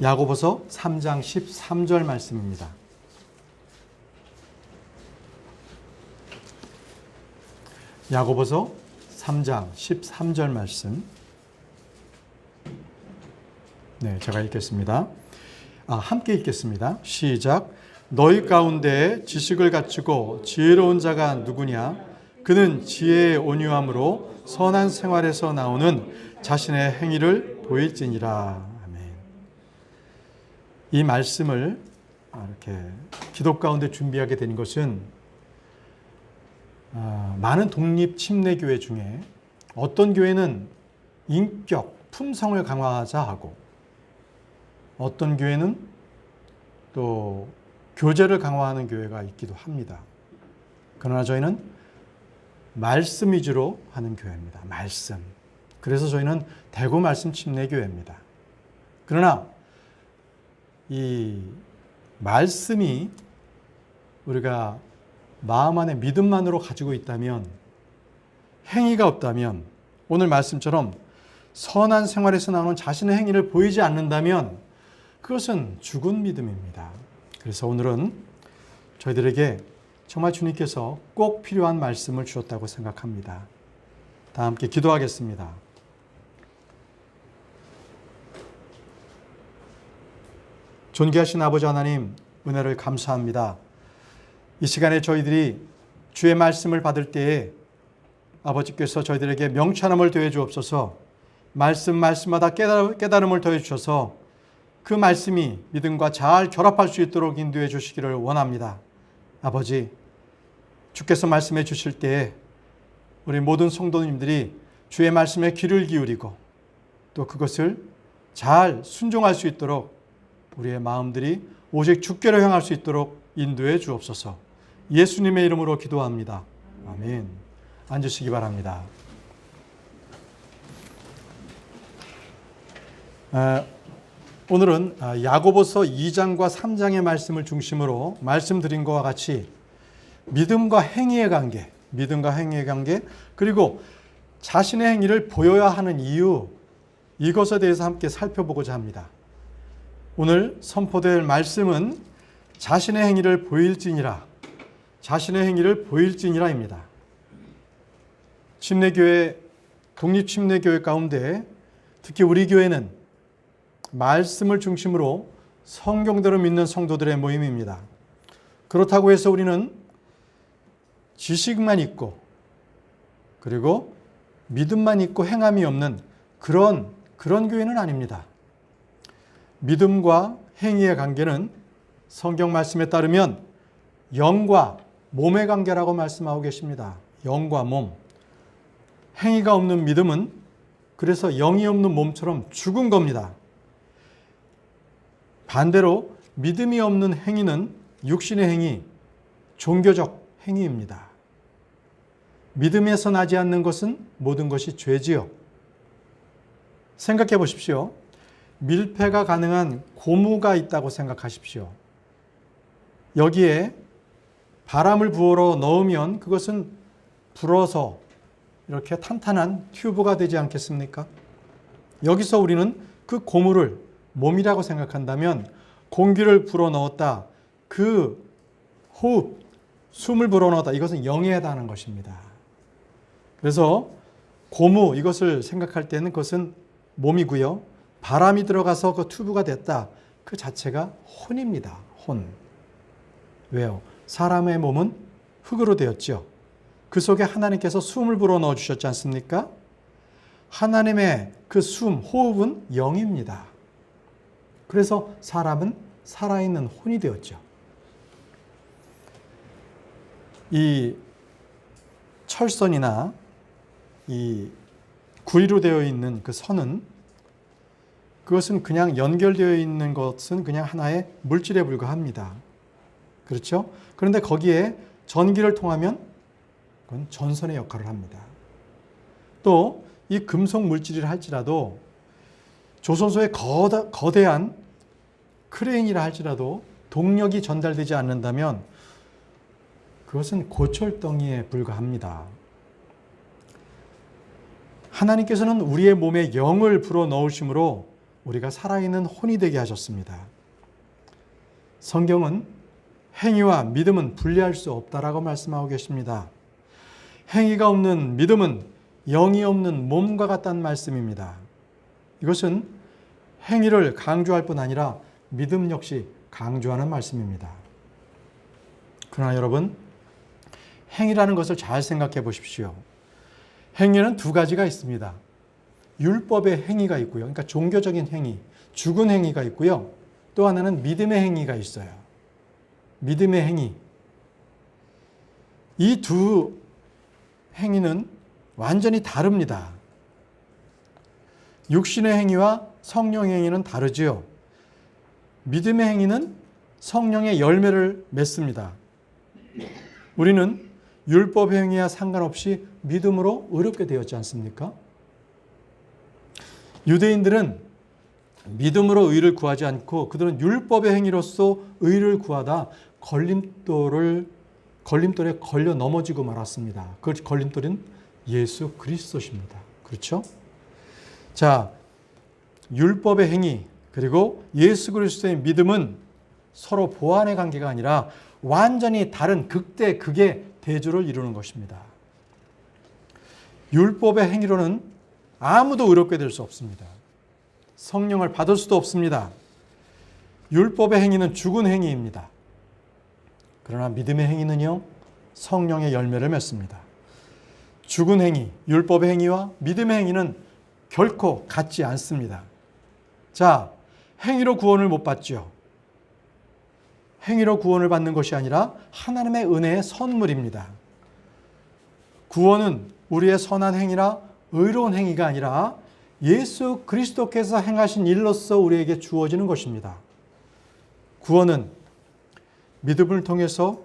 야고보서 3장 13절 말씀입니다. 야고보서 3장 13절 말씀. 네, 제가 읽겠습니다. 함께 읽겠습니다. 시작. 너희 가운데 지식을 갖추고 지혜로운 자가 누구냐? 그는 지혜의 온유함으로 선한 생활에서 나오는 자신의 행위를 보일지니라. 아멘. 이 말씀을 이렇게 기독 가운데 준비하게 된 것은 많은 독립 침례교회 중에 어떤 교회는 인격, 품성을 강화하자 하고 어떤 교회는 또 교제를 강화하는 교회가 있기도 합니다. 그러나 저희는 말씀 위주로 하는 교회입니다. 말씀. 그래서 저희는 대구 말씀 침례교회입니다. 그러나 이 말씀이 우리가 마음 안에 믿음만으로 가지고 있다면, 행위가 없다면, 오늘 말씀처럼 선한 생활에서 나오는 자신의 행위를 보이지 않는다면 그것은 죽은 믿음입니다. 그래서 오늘은 저희들에게 정말 주님께서 꼭 필요한 말씀을 주셨다고 생각합니다. 다 함께 기도하겠습니다. 존귀하신 아버지 하나님, 은혜를 감사합니다. 이 시간에 저희들이 주의 말씀을 받을 때에 아버지께서 저희들에게 명철함을 더해 주옵소서. 말씀마다 깨달음을 더해 주셔서 그 말씀이 믿음과 잘 결합할 수 있도록 인도해 주시기를 원합니다. 아버지, 주께서 말씀해 주실 때에 우리 모든 성도님들이 주의 말씀에 귀를 기울이고 또 그것을 잘 순종할 수 있도록 우리의 마음들이 오직 주께로 향할 수 있도록 인도해 주옵소서. 예수님의 이름으로 기도합니다. 아멘. 앉으시기 바랍니다. 오늘은 야고보서 2장과 3장의 말씀을 중심으로 말씀드린 것과 같이 믿음과 행위의 관계, 그리고 자신의 행위를 보여야 하는 이유, 이것에 대해서 함께 살펴보고자 합니다. 오늘 선포될 말씀은 자신의 행위를 보일지니라입니다. 침례교회, 독립침례교회 가운데 특히 우리 교회는 말씀을 중심으로 성경대로 믿는 성도들의 모임입니다. 그렇다고 해서 우리는 지식만 있고 그리고 믿음만 있고 행함이 없는 그런 교회는 아닙니다. 믿음과 행위의 관계는 성경 말씀에 따르면 영과 몸의 관계라고 말씀하고 계십니다. 영과 몸. 행위가 없는 믿음은 그래서 영이 없는 몸처럼 죽은 겁니다. 반대로 믿음이 없는 행위는 육신의 행위, 종교적 행위입니다. 믿음에서 나지 않는 것은 모든 것이 죄지요. 생각해 보십시오. 밀폐가 가능한 고무가 있다고 생각하십시오. 여기에 바람을 부어 넣으면 그것은 불어서 이렇게 탄탄한 튜브가 되지 않겠습니까? 여기서 우리는 그 고무를 몸이라고 생각한다면 공기를 불어넣었다. 그 호흡, 숨을 불어넣었다. 이것은 영에 해당하는 것입니다. 그래서 고무, 이것을 생각할 때는 그것은 몸이고요. 바람이 들어가서 그 튜브가 됐다. 그 자체가 혼입니다. 혼. 왜요? 사람의 몸은 흙으로 되었죠. 그 속에 하나님께서 숨을 불어넣어 주셨지 않습니까? 하나님의 그 숨, 호흡은 영입니다. 그래서 사람은 살아있는 혼이 되었죠. 이 철선이나 이 구리로 되어 있는 그 선은 그것은 그냥 연결되어 있는 것은 그냥 하나의 물질에 불과합니다. 그렇죠? 그런데 거기에 전기를 통하면 그건 전선의 역할을 합니다. 또 이 금속 물질이라 할지라도 조선소의 거대한 크레인이라 할지라도 동력이 전달되지 않는다면 그것은 고철덩이에 불과합니다. 하나님께서는 우리의 몸에 영을 불어넣으심으로 우리가 살아있는 혼이 되게 하셨습니다. 성경은 행위와 믿음은 분리할 수 없다라고 말씀하고 계십니다. 행위가 없는 믿음은 영이 없는 몸과 같다는 말씀입니다. 이것은 행위를 강조할 뿐 아니라 믿음 역시 강조하는 말씀입니다. 그러나 여러분, 행위라는 것을 잘 생각해 보십시오. 행위는 두 가지가 있습니다. 율법의 행위가 있고요. 그러니까 종교적인 행위, 죽은 행위가 있고요. 또 하나는 믿음의 행위가 있어요. 믿음의 행위. 이 두 행위는 완전히 다릅니다. 육신의 행위와 성령의 행위는 다르지요. 믿음의 행위는 성령의 열매를 맺습니다. 우리는 율법 행위와 상관없이 믿음으로 의롭게 되었지 않습니까? 유대인들은 믿음으로 의를 구하지 않고 그들은 율법의 행위로서 의를 구하다 걸림돌에 걸려 넘어지고 말았습니다. 그 걸림돌은 예수 그리스도십니다. 그렇죠? 자, 율법의 행위 그리고 예수 그리스도의 믿음은 서로 보완의 관계가 아니라 완전히 다른 극대 극의 대조를 이루는 것입니다. 율법의 행위로는 아무도 의롭게 될 수 없습니다. 성령을 받을 수도 없습니다. 율법의 행위는 죽은 행위입니다. 그러나 믿음의 행위는요, 성령의 열매를 맺습니다. 죽은 행위, 율법의 행위와 믿음의 행위는 결코 같지 않습니다. 자, 행위로 구원을 못 받죠. 행위로 구원을 받는 것이 아니라 하나님의 은혜의 선물입니다. 구원은 우리의 선한 행위나 의로운 행위가 아니라 예수 그리스도께서 행하신 일로서 우리에게 주어지는 것입니다. 구원은 믿음을 통해서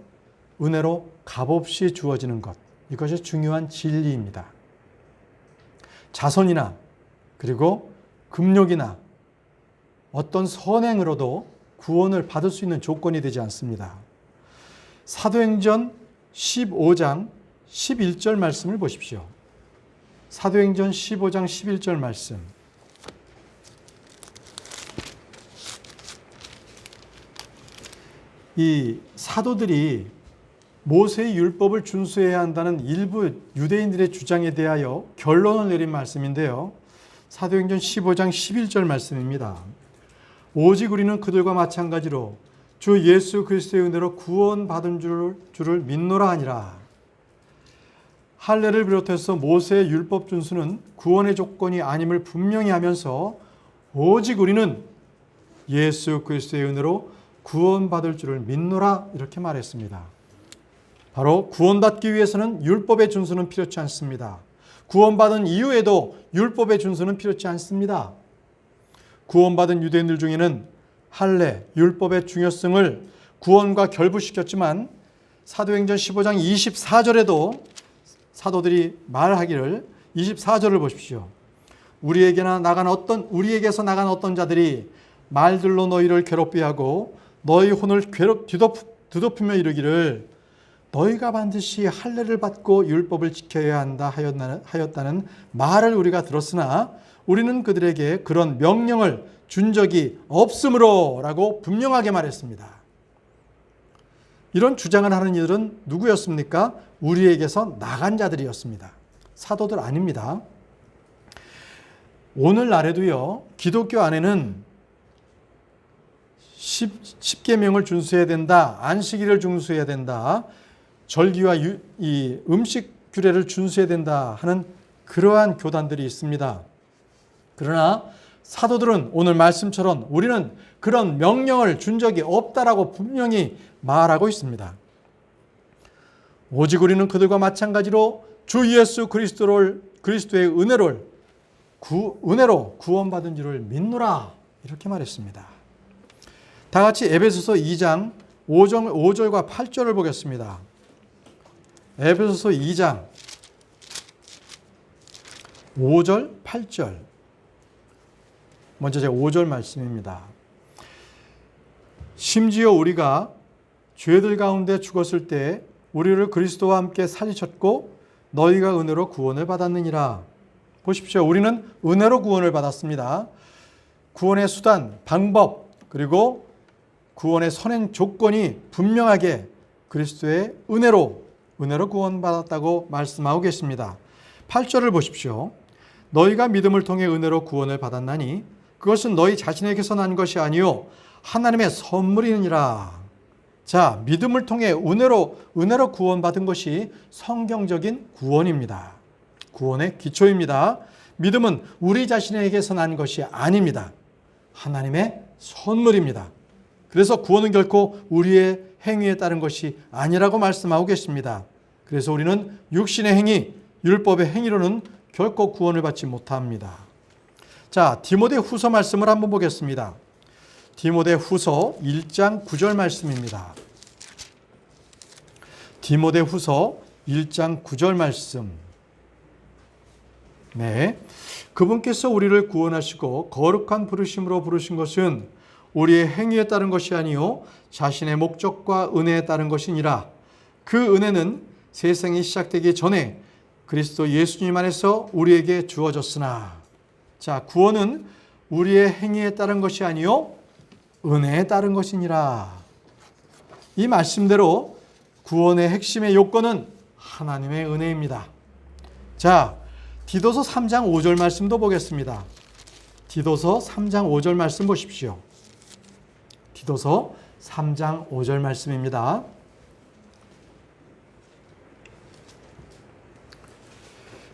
은혜로 값없이 주어지는 것. 이것이 중요한 진리입니다. 자선이나 그리고 금욕이나 어떤 선행으로도 구원을 받을 수 있는 조건이 되지 않습니다. 사도행전 15장 11절 말씀을 보십시오. 사도행전 15장 11절 말씀. 이 사도들이 모세의 율법을 준수해야 한다는 일부 유대인들의 주장에 대하여 결론을 내린 말씀인데요. 사도행전 15장 11절 말씀입니다. 오직 우리는 그들과 마찬가지로 주 예수 그리스도의 은혜로 구원받은 줄을 믿노라 하니라. 할례를 비롯해서 모세의 율법 준수는 구원의 조건이 아님을 분명히 하면서 오직 우리는 예수 그리스도의 은혜로 구원받을 줄을 믿노라 이렇게 말했습니다. 바로 구원받기 위해서는 율법의 준수는 필요치 않습니다. 구원받은 이후에도 율법의 준수는 필요치 않습니다. 구원받은 유대인들 중에는 할례, 율법의 중요성을 구원과 결부시켰지만 사도행전 15장 24절에도 사도들이 말하기를 24절을 보십시오. 우리에게서 나간 어떤 자들이 말들로 너희를 괴롭게 하고 너희 혼을 뒤덮으며 이르기를 너희가 반드시 할례를 받고 율법을 지켜야 한다 하였다는 말을 우리가 들었으나 우리는 그들에게 그런 명령을 준 적이 없으므로 라고 분명하게 말했습니다. 이런 주장을 하는 이들은 누구였습니까? 우리에게서 나간 자들이었습니다. 사도들 아닙니다. 오늘날에도요, 기독교 안에는 10계명을 준수해야 된다, 안식일을 준수해야 된다, 절기와 이 음식 규례를 준수해야 된다 하는 그러한 교단들이 있습니다. 그러나 사도들은 오늘 말씀처럼 우리는 그런 명령을 준 적이 없다라고 분명히 말하고 있습니다. 오직 우리는 그들과 마찬가지로 주 예수 그리스도의 은혜로 구원받은 줄을 믿노라 이렇게 말했습니다. 다 같이 에베소서 2장 5절과 8절을 보겠습니다. 에베소서 2장 5절, 8절. 먼저 제 5절 말씀입니다. 심지어 우리가 죄들 가운데 죽었을 때 우리를 그리스도와 함께 살리셨고 너희가 은혜로 구원을 받았느니라. 보십시오. 우리는 은혜로 구원을 받았습니다. 구원의 수단, 방법, 그리고 구원의 선행 조건이 분명하게 그리스도의 은혜로 구원받았다고 말씀하고 계십니다. 8절을 보십시오. 너희가 믿음을 통해 은혜로 구원을 받았나니 그것은 너희 자신에게서 난 것이 아니요 하나님의 선물이니라. 자, 믿음을 통해 은혜로 구원받은 것이 성경적인 구원입니다. 구원의 기초입니다. 믿음은 우리 자신에게서 난 것이 아닙니다. 하나님의 선물입니다. 그래서 구원은 결코 우리의 행위에 따른 것이 아니라고 말씀하고 계십니다. 그래서 우리는 육신의 행위, 율법의 행위로는 결코 구원을 받지 못합니다. 자, 디모데 후서 말씀을 한번 보겠습니다. 디모데 후서 1장 9절 말씀입니다. 디모데 후서 1장 9절 말씀. 네. 그분께서 우리를 구원하시고 거룩한 부르심으로 부르신 것은 우리의 행위에 따른 것이 아니요 자신의 목적과 은혜에 따른 것이니라. 그 은혜는 세상이 시작되기 전에 그리스도 예수님 안에서 우리에게 주어졌으나. 자, 구원은 우리의 행위에 따른 것이 아니요 은혜에 따른 것이니라. 이 말씀대로 구원의 핵심의 요건은 하나님의 은혜입니다. 자, 디도서 3장 5절 말씀도 보겠습니다. 디도서 3장 5절 말씀 보십시오. 디도서 3장 5절 말씀입니다.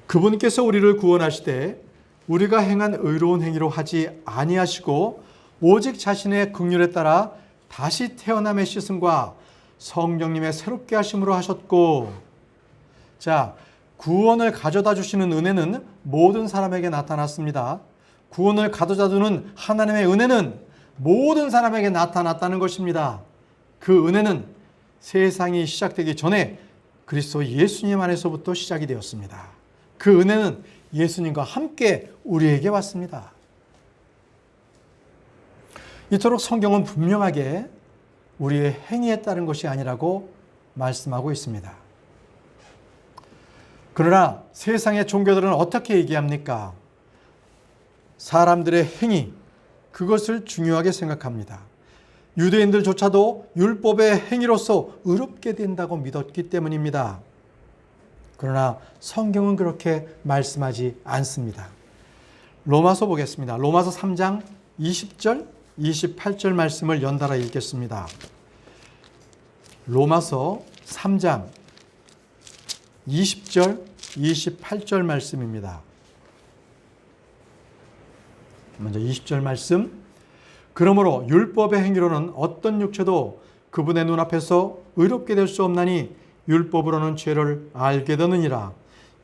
그분께서 우리를 구원하시되 우리가 행한 의로운 행위로 하지 아니하시고 오직 자신의 긍휼에 따라 다시 태어남의 시승과 성령님의 새롭게 하심으로 하셨고. 자, 구원을 가져다 주시는 은혜는 모든 사람에게 나타났습니다. 구원을 가져다 주는 하나님의 은혜는 모든 사람에게 나타났다는 것입니다. 그 은혜는 세상이 시작되기 전에 그리스도 예수님 안에서부터 시작이 되었습니다. 그 은혜는 예수님과 함께 우리에게 왔습니다. 이토록 성경은 분명하게 우리의 행위에 따른 것이 아니라고 말씀하고 있습니다. 그러나 세상의 종교들은 어떻게 얘기합니까? 사람들의 행위, 그것을 중요하게 생각합니다. 유대인들조차도 율법의 행위로서 의롭게 된다고 믿었기 때문입니다. 그러나 성경은 그렇게 말씀하지 않습니다. 로마서 보겠습니다. 로마서 3장 20절, 28절 말씀을 연달아 읽겠습니다. 로마서 3장 20절, 28절 말씀입니다. 먼저 20절 말씀. 그러므로 율법의 행위로는 어떤 육체도 그분의 눈앞에서 의롭게 될 수 없나니 율법으로는 죄를 알게 되느니라.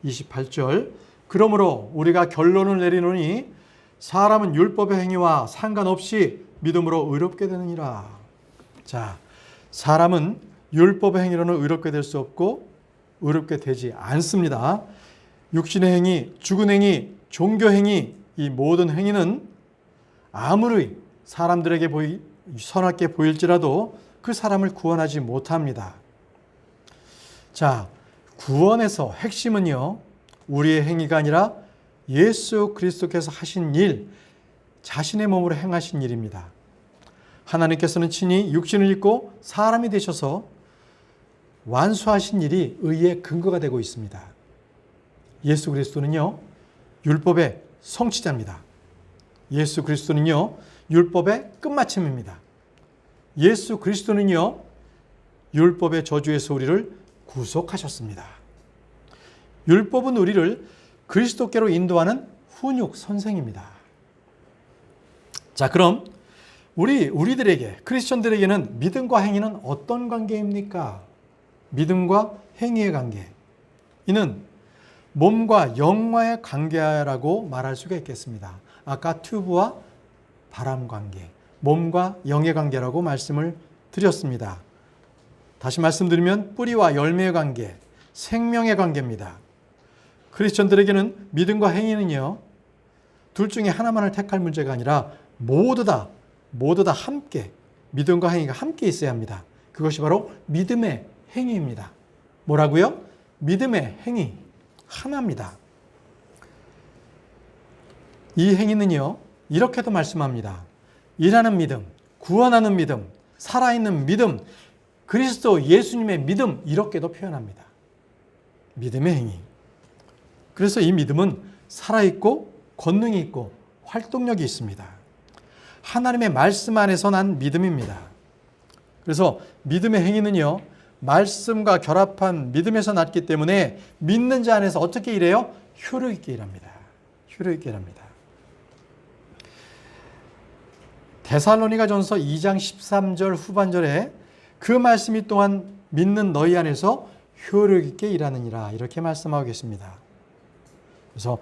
28절. 그러므로 우리가 결론을 내리노니 사람은 율법의 행위와 상관없이 믿음으로 의롭게 되느니라. 자, 사람은 율법의 행위로는 의롭게 될 수 없고 의롭게 되지 않습니다. 육신의 행위, 죽은 행위, 종교 행위, 이 모든 행위는 아무리 사람들에게 선하게 보일지라도 그 사람을 구원하지 못합니다. 자, 구원에서 핵심은요, 우리의 행위가 아니라 예수 그리스도께서 하신 일, 자신의 몸으로 행하신 일입니다. 하나님께서는 친히 육신을 입고 사람이 되셔서 완수하신 일이 의의 근거가 되고 있습니다. 예수 그리스도는요, 율법의 성취자입니다. 예수 그리스도는요, 율법의 끝마침입니다. 예수 그리스도는요, 율법의 저주에서 우리를 구속하셨습니다. 율법은 우리를 그리스도께로 인도하는 훈육 선생입니다. 자, 그럼 우리들에게, 크리스천들에게는 믿음과 행위는 어떤 관계입니까? 믿음과 행위의 관계. 이는 몸과 영과의 관계라고 말할 수가 있겠습니다. 아까 튜브와 바람 관계, 몸과 영의 관계라고 말씀을 드렸습니다. 다시 말씀드리면 뿌리와 열매의 관계, 생명의 관계입니다. 크리스천들에게는 믿음과 행위는요, 둘 중에 하나만을 택할 문제가 아니라 모두 다 함께, 믿음과 행위가 함께 있어야 합니다. 그것이 바로 믿음의 행위입니다. 뭐라고요? 믿음의 행위, 하나입니다. 이 행위는요, 이렇게도 말씀합니다. 일하는 믿음, 구원하는 믿음, 살아있는 믿음, 그리스도 예수님의 믿음, 이렇게도 표현합니다. 믿음의 행위. 그래서 이 믿음은 살아있고 권능이 있고 활동력이 있습니다. 하나님의 말씀 안에서 난 믿음입니다. 그래서 믿음의 행위는요, 말씀과 결합한 믿음에서 났기 때문에 믿는 자 안에서 어떻게 일해요? 효력 있게 일합니다. 효력 있게 일합니다. 데살로니가전서 2장 13절 후반절에 그 말씀이 또한 믿는 너희 안에서 효력 있게 일하느니라, 이렇게 말씀하고 계십니다. 그래서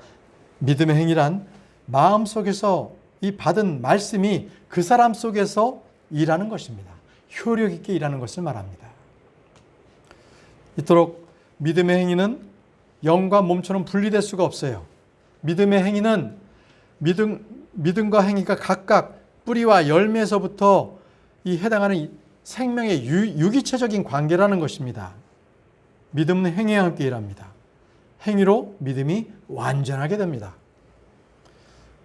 믿음의 행위란 마음속에서 이 받은 말씀이 그 사람 속에서 일하는 것입니다. 효력 있게 일하는 것을 말합니다. 이토록 믿음의 행위는 영과 몸처럼 분리될 수가 없어요. 믿음의 행위는 믿음과 행위가 각각 뿌리와 열매에서부터 이 해당하는 생명의 유기체적인 관계라는 것입니다. 믿음은 행위와 함께 일합니다. 행위로 믿음이 완전하게 됩니다.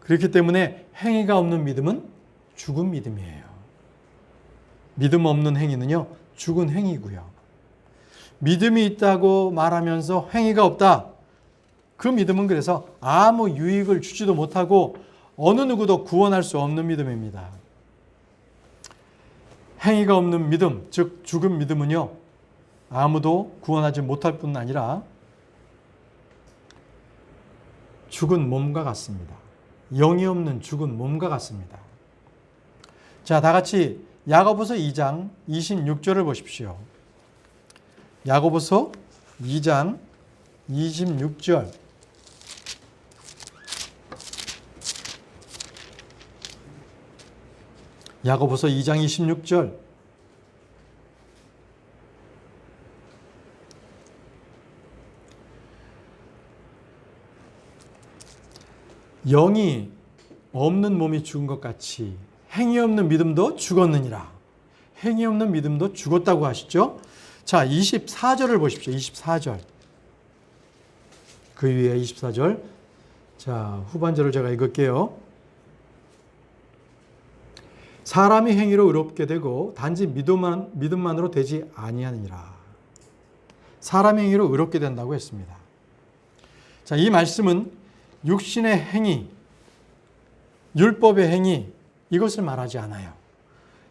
그렇기 때문에 행위가 없는 믿음은 죽은 믿음이에요. 믿음 없는 행위는요, 죽은 행위고요. 믿음이 있다고 말하면서 행위가 없다. 그 믿음은 그래서 아무 유익을 주지도 못하고 어느 누구도 구원할 수 없는 믿음입니다. 행위가 없는 믿음, 즉 죽은 믿음은요, 아무도 구원하지 못할 뿐 아니라 죽은 몸과 같습니다. 영이 없는 죽은 몸과 같습니다. 자, 다 같이 야고보서 2장 26절을 보십시오. 야고보서 2장 26절. 야고보서 2장 26절. 영이 없는 몸이 죽은 것 같이 행위 없는 믿음도 죽었느니라. 행위 없는 믿음도 죽었다고 하시죠. 자, 24절을 보십시오. 24절. 그 위에 24절. 자, 후반절을 제가 읽을게요. 사람이 행위로 의롭게 되고 단지 믿음만으로 되지 아니하니라. 사람의 행위로 의롭게 된다고 했습니다. 자, 이 말씀은 육신의 행위, 율법의 행위, 이것을 말하지 않아요.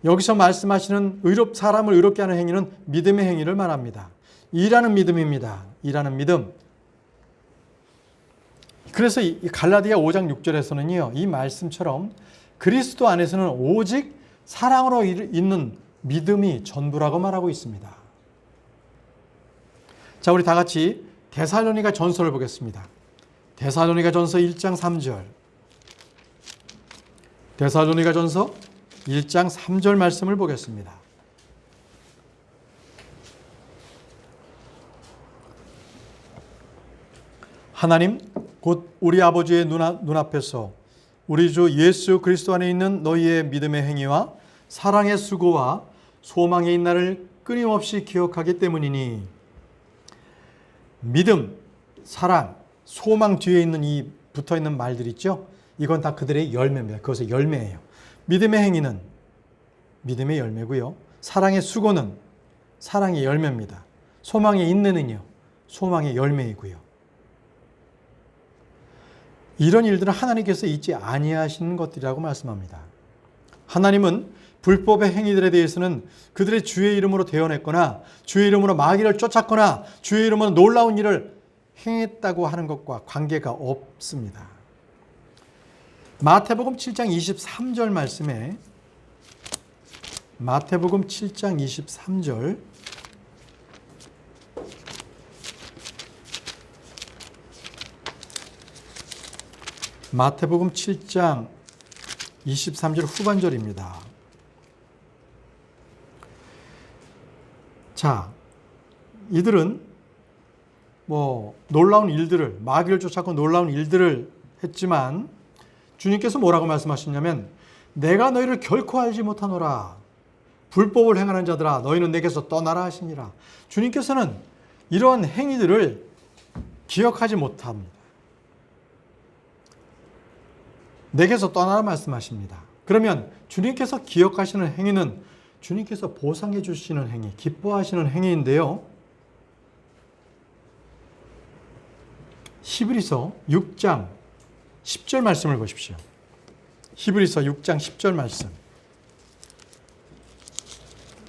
여기서 말씀하시는 사람을 의롭게 하는 행위는 믿음의 행위를 말합니다. 일하는 믿음입니다. 일하는 믿음. 그래서 이 갈라디아 5장 6절에서는요, 이 말씀처럼 그리스도 안에서는 오직 사랑으로 있는 믿음이 전부라고 말하고 있습니다. 자, 우리 다 같이 데살로니가 전서를 보겠습니다. 데살로니가 전서 1장 3절. 데살로니가 전서 1장 3절 말씀을 보겠습니다. 하나님 곧 우리 아버지의 눈앞에서 우리 주 예수 그리스도 안에 있는 너희의 믿음의 행위와 사랑의 수고와 소망의 인날을 끊임없이 기억하기 때문이니. 믿음, 사랑, 소망 뒤에 있는 이 붙어있는 말들 있죠? 이건 다 그들의 열매입니다. 그것의 열매예요. 믿음의 행위는 믿음의 열매고요. 사랑의 수고는 사랑의 열매입니다. 소망의 인내는요, 소망의 열매이고요. 이런 일들은 하나님께서 잊지 아니하시는 것들이라고 말씀합니다. 하나님은 불법의 행위들에 대해서는 그들의 주의 이름으로 대언했거나 주의 이름으로 마귀를 쫓았거나 주의 이름으로 놀라운 일을 행했다고 하는 것과 관계가 없습니다. 마태복음 7장 23절 말씀에 마태복음 7장 23절 마태복음 7장 23절 후반절입니다. 자, 이들은 놀라운 일들을, 마귀를 쫓아고 놀라운 일들을 했지만 주님께서 뭐라고 말씀하시냐면 내가 너희를 결코 알지 못하노라. 불법을 행하는 자들아 너희는 내게서 떠나라 하시니라. 주님께서는 이러한 행위들을 기억하지 못합니다. 내게서 떠나라 말씀하십니다. 그러면 주님께서 기억하시는 행위는 주님께서 보상해 주시는 행위, 기뻐하시는 행위인데요. 히브리서 6장 10절 말씀을 보십시오. 히브리서 6장 10절 말씀.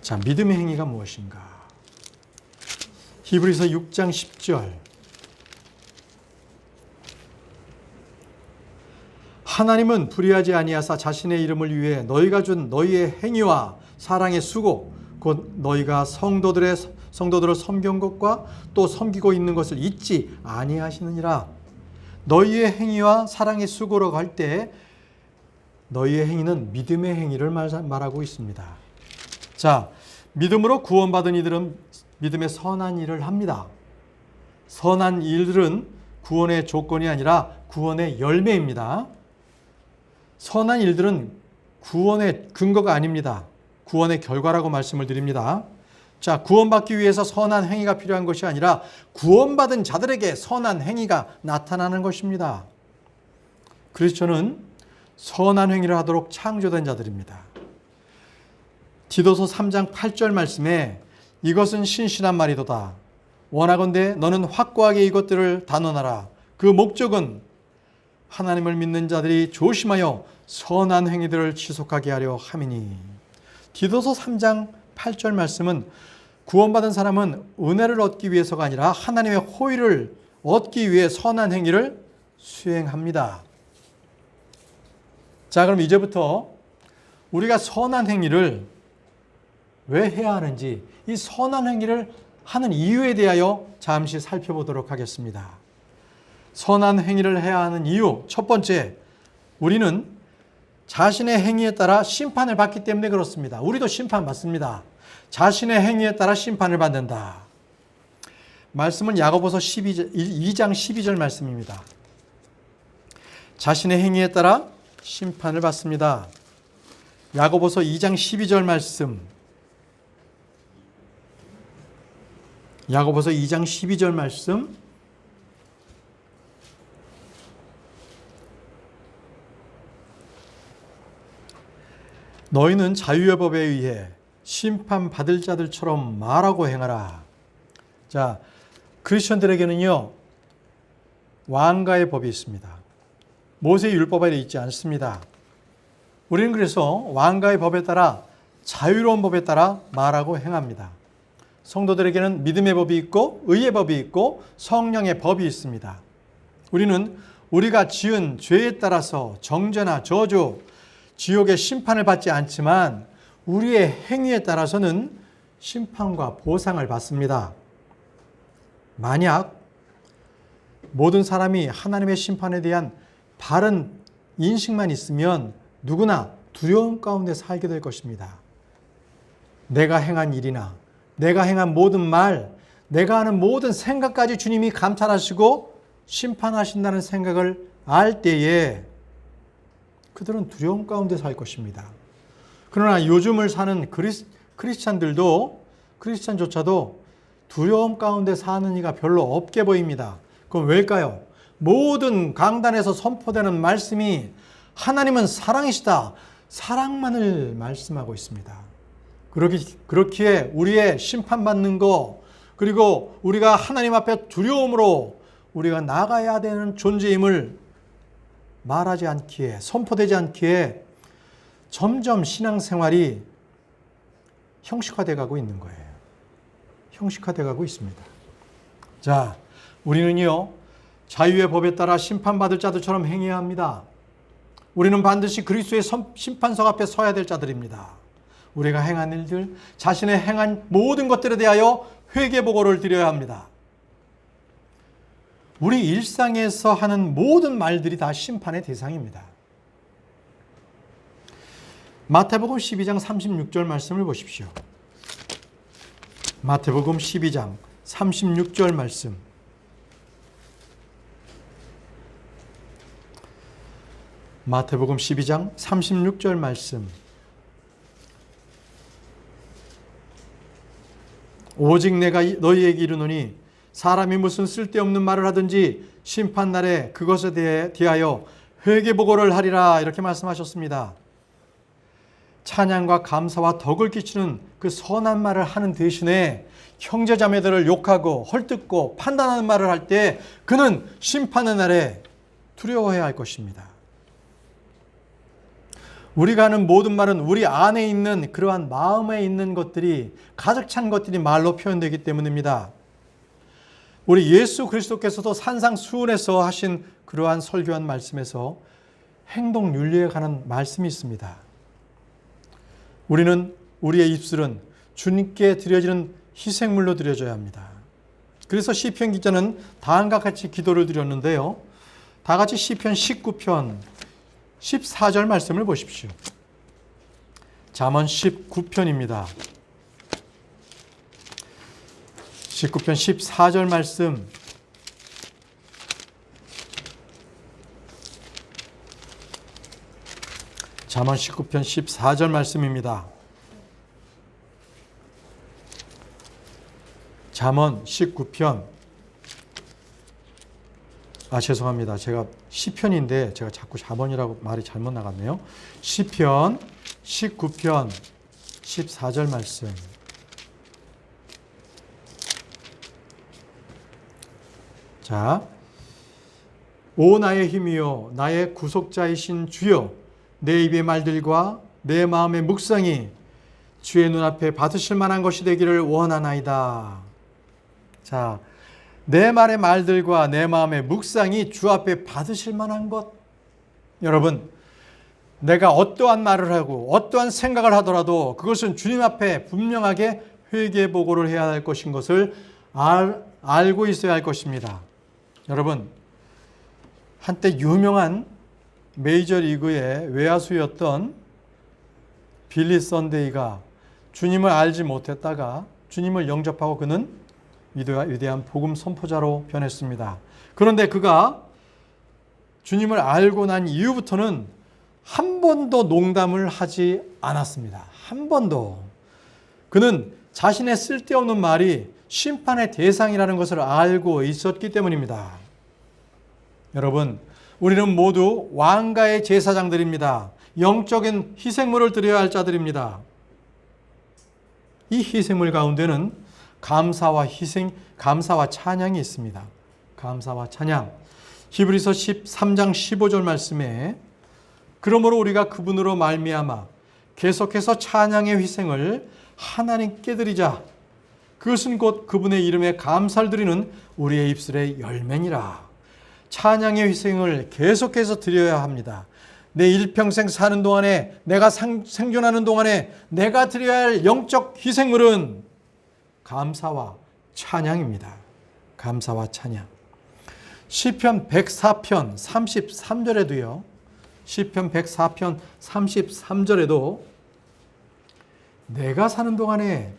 자, 믿음의 행위가 무엇인가? 히브리서 6장 10절. 하나님은 불의하지 아니하사 자신의 이름을 위해 너희가 준 너희의 행위와 사랑의 수고, 곧 너희가 성도들을 섬긴 것과 또 섬기고 있는 것을 잊지 아니하시느니라. 너희의 행위와 사랑의 수고라고 할 때 너희의 행위는 믿음의 행위를 말하고 있습니다. 자, 믿음으로 구원받은 이들은 믿음의 선한 일을 합니다. 선한 일들은 구원의 조건이 아니라 구원의 열매입니다. 선한 일들은 구원의 근거가 아닙니다. 구원의 결과라고 말씀을 드립니다. 자, 구원받기 위해서 선한 행위가 필요한 것이 아니라 구원받은 자들에게 선한 행위가 나타나는 것입니다. 그리스도는 선한 행위를 하도록 창조된 자들입니다. 디도서 3장 8절 말씀에 이것은 신실한 말이도다. 원하건대 너는 확고하게 이것들을 단언하라. 그 목적은 하나님을 믿는 자들이 조심하여 선한 행위들을 지속하게 하려 함이니. 디도서 3장 8절 말씀은 구원받은 사람은 은혜를 얻기 위해서가 아니라 하나님의 호의를 얻기 위해 선한 행위를 수행합니다. 자, 그럼 이제부터 우리가 선한 행위를 왜 해야 하는지, 이 선한 행위를 하는 이유에 대하여 잠시 살펴보도록 하겠습니다. 선한 행위를 해야 하는 이유, 첫 번째, 우리는 자신의 행위에 따라 심판을 받기 때문에 그렇습니다. 우리도 심판받습니다. 자신의 행위에 따라 심판을 받는다. 말씀은 야고보서 2장 12절 말씀입니다. 자신의 행위에 따라 심판을 받습니다. 야고보서 2장 12절 말씀. 야고보서 2장 12절 말씀. 너희는 자유의 법에 의해 심판받을 자들처럼 말하고 행하라. 자, 크리스천들에게는요, 왕가의 법이 있습니다. 모세의 율법에 있지 않습니다. 우리는 그래서 왕가의 법에 따라, 자유로운 법에 따라 말하고 행합니다. 성도들에게는 믿음의 법이 있고 의의 법이 있고 성령의 법이 있습니다. 우리는 우리가 지은 죄에 따라서 정죄나 저주, 지옥의 심판을 받지 않지만 우리의 행위에 따라서는 심판과 보상을 받습니다. 만약 모든 사람이 하나님의 심판에 대한 바른 인식만 있으면 누구나 두려움 가운데 살게 될 것입니다. 내가 행한 일이나 내가 행한 모든 말, 내가 하는 모든 생각까지 주님이 감찰하시고 심판하신다는 생각을 알 때에 그들은 두려움 가운데 살 것입니다. 그러나 요즘을 사는 크리스찬조차도 두려움 가운데 사는 이가 별로 없게 보입니다. 그럼 왜일까요? 모든 강단에서 선포되는 말씀이 하나님은 사랑이시다, 사랑만을 말씀하고 있습니다. 그렇기에 우리의 심판받는 거, 그리고 우리가 하나님 앞에 두려움으로 우리가 나가야 되는 존재임을 말하지 않기에, 선포되지 않기에 점점 신앙생활이 형식화되어 가고 있는 거예요. 형식화되어 가고 있습니다. 자, 우리는요, 자유의 법에 따라 심판받을 자들처럼 행해야 합니다. 우리는 반드시 그리스도의 심판석 앞에 서야 될 자들입니다. 우리가 행한 일들, 자신의 행한 모든 것들에 대하여 회개보고를 드려야 합니다. 우리 일상에서 하는 모든 말들이 다 심판의 대상입니다. 마태복음 12장 36절 말씀을 보십시오. 마태복음 12장 36절 말씀. 마태복음 12장 36절 말씀. 오직 내가 너희에게 이르노니 사람이 무슨 쓸데없는 말을 하든지 심판날에 그것에 대하여 회개보고를 하리라 이렇게 말씀하셨습니다. 찬양과 감사와 덕을 끼치는 그 선한 말을 하는 대신에 형제자매들을 욕하고 헐뜯고 판단하는 말을 할 때 그는 심판의 날에 두려워해야 할 것입니다. 우리가 하는 모든 말은 우리 안에 있는 그러한 마음에 있는 것들이 가득 찬 것들이 말로 표현되기 때문입니다. 우리 예수 그리스도께서도 산상수훈에서 하신 그러한 설교한 말씀에서 행동 윤리에 관한 말씀이 있습니다. 우리는 우리의 입술은 주님께 드려지는 희생물로 드려져야 합니다. 그래서 시편 기자는 다음과 같이 기도를 드렸는데요. 다 같이 시편 19편 14절 말씀을 보십시오. 잠언 19편입니다. 19편 14절 말씀. 잠언 19편 14절 말씀입니다. 잠언 19편. 죄송합니다. 제가 시편인데 제가 자꾸 잠언이라고 말이 잘못 나갔네요. 시편 19편 14절 말씀. 자, 오 나의 힘이요 나의 구속자이신 주여, 내 입의 말들과 내 마음의 묵상이 주의 눈앞에 받으실 만한 것이 되기를 원하나이다. 자, 내 말의 말들과 내 마음의 묵상이 주 앞에 받으실 만한 것. 여러분, 내가 어떠한 말을 하고 어떠한 생각을 하더라도 그것은 주님 앞에 분명하게 회개 보고를 해야 할 것인 것을 알고 있어야 할 것입니다. 여러분, 한때 유명한 메이저리그의 외야수였던 빌리 선데이가 주님을 알지 못했다가 주님을 영접하고 그는 위대한 복음 선포자로 변했습니다. 그런데 그가 주님을 알고 난 이후부터는 한 번도 농담을 하지 않았습니다. 한 번도. 그는 자신의 쓸데없는 말이 심판의 대상이라는 것을 알고 있었기 때문입니다. 여러분, 우리는 모두 왕가의 제사장들입니다. 영적인 희생물을 드려야 할 자들입니다. 이 희생물 가운데는 감사와 찬양이 있습니다. 감사와 찬양. 히브리서 13장 15절 말씀에 그러므로 우리가 그분으로 말미암아 계속해서 찬양의 희생을 하나님께 드리자. 그것은 곧 그분의 이름에 감사를 드리는 우리의 입술의 열매니라. 찬양의 희생을 계속해서 드려야 합니다. 내 일평생 사는 동안에, 내가 생존하는 동안에 내가 드려야 할 영적 희생물은 감사와 찬양입니다. 감사와 찬양. 시편 104편 33절에도요. 시편 104편 33절에도 내가 사는 동안에